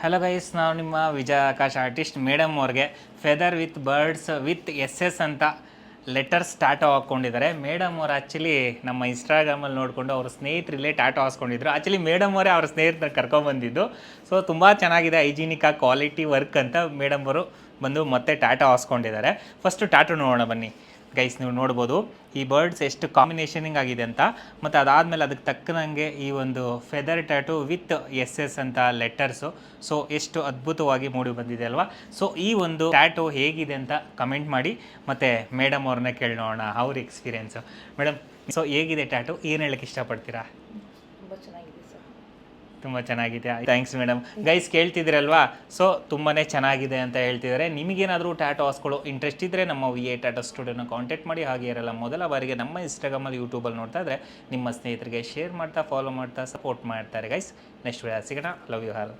Hello guys, ನಾವು ನಿಮ್ಮ Vijaya Akash artist madam ಅವ್ರಿಗೆ feather with birds with S ಅಂತ ಲೆಟರ್ಸ್ ಟ್ಯಾಟೋ ಹಾಕ್ಕೊಂಡಿದ್ದಾರೆ. ಮೇಡಮ್ ಅವ್ರು ಆ್ಯಕ್ಚುಲಿ ನಮ್ಮ ಇನ್ಸ್ಟಾಗ್ರಾಮಲ್ಲಿ ನೋಡಿಕೊಂಡು ಅವ್ರ ಸ್ನೇಹಿತರಿಲ್ಲೇ ಟ್ಯಾಟೋ ಹಾಕ್ಸ್ಕೊಂಡಿದ್ರು. ಆ್ಯಕ್ಚುಲಿ ಮೇಡಮ್ ಅವರೇ ಅವ್ರ ಸ್ನೇಹಿತರನ್ನ ಕರ್ಕೊಂಡ್ಬಂದಿದ್ದು. ಸೊ ತುಂಬ ಚೆನ್ನಾಗಿದೆ, ಹೈಜಿನಿಕಾಗಿ ಕ್ವಾಲಿಟಿ ವರ್ಕ್ ಅಂತ ಮೇಡಮ್ ಅವರು ಬಂದು ಮತ್ತೆ ಟ್ಯಾಟೋ ಹಾಕ್ಸ್ಕೊಂಡಿದ್ದಾರೆ. ಫಸ್ಟು ಟ್ಯಾಟೋ ನೋಡೋಣ ಬನ್ನಿ ಗೈಸ್. ನೀವು ನೋಡ್ಬೋದು ಈ ಬರ್ಡ್ಸ್ ಎಷ್ಟು ಕಾಂಬಿನೇಷನಿಂಗ್ ಆಗಿದೆ ಅಂತ. ಮತ್ತು ಅದಾದಮೇಲೆ ಅದಕ್ಕೆ ತಕ್ಕನಂಗೆ ಈ ಒಂದು ಫೆದರ್ ಟ್ಯಾಟೋ ವಿತ್ ಎಸ್ ಅಂತ ಲೆಟರ್ಸು. ಸೊ ಎಷ್ಟು ಅದ್ಭುತವಾಗಿ ಮೂಡಿ ಬಂದಿದೆ ಅಲ್ವಾ. ಸೊ ಈ ಒಂದು ಟ್ಯಾಟೋ ಹೇಗಿದೆ ಅಂತ ಕಮೆಂಟ್ ಮಾಡಿ, ಮತ್ತು ಮೇಡಮ್ ಅವ್ರನ್ನ ಕೇಳೋಣ ಅವ್ರ ಎಕ್ಸ್ಪೀರಿಯೆನ್ಸು. ಮೇಡಮ್, ಸೊ ಹೇಗಿದೆ ಟ್ಯಾಟೋ, ಏನು ಹೇಳಕ್ಕೆ ಇಷ್ಟಪಡ್ತೀರಾ? ತುಂಬ ಚೆನ್ನಾಗಿದೆ ಸರ್. ತುಂಬ ಚೆನ್ನಾಗಿದೆ, ಥ್ಯಾಂಕ್ಸ್ ಮೇಡಮ್. ಗೈಸ್ ಕೇಳ್ತಿದ್ದೀರಲ್ವಾ, ಸೊ ತುಂಬಾ ಚೆನ್ನಾಗಿದೆ ಅಂತ ಹೇಳ್ತಿದ್ದಾರೆ. ನಿಮಗೇನಾದರೂ ಟ್ಯಾಟೋ ಹಾಸ್ಕೊಳ್ಳೋ ಇಂಟ್ರೆಸ್ಟ್ ಇದ್ದರೆ ನಮ್ಮ ವಿ ಎ ಟ್ಯಾಟೋ ಸ್ಟುಡಿಯೋನ ಕಾಂಟ್ಯಾಕ್ಟ್ ಮಾಡಿ. ಹಾಗೆ ಇರಲ್ಲ ಮೊದಲ ಬಾರಿಗೆ ನಮ್ಮ ಇನ್ಸ್ಟಾಗ್ರಾಮಲ್ಲಿ ಯೂಟ್ಯೂಬಲ್ಲಿ ನೋಡ್ತಾ ಇದ್ದರೆ ನಿಮ್ಮ ಸ್ನೇಹಿತರಿಗೆ ಶೇರ್ ಮಾಡ್ತಾ, ಫಾಲೋ ಮಾಡ್ತಾ, ಸಪೋರ್ಟ್ ಮಾಡ್ತಾರೆ ಗೈಸ್. ನೆಕ್ಸ್ಟ್ ವಿಡಿಯೋ ಸಿಗೋಣ. Love you all.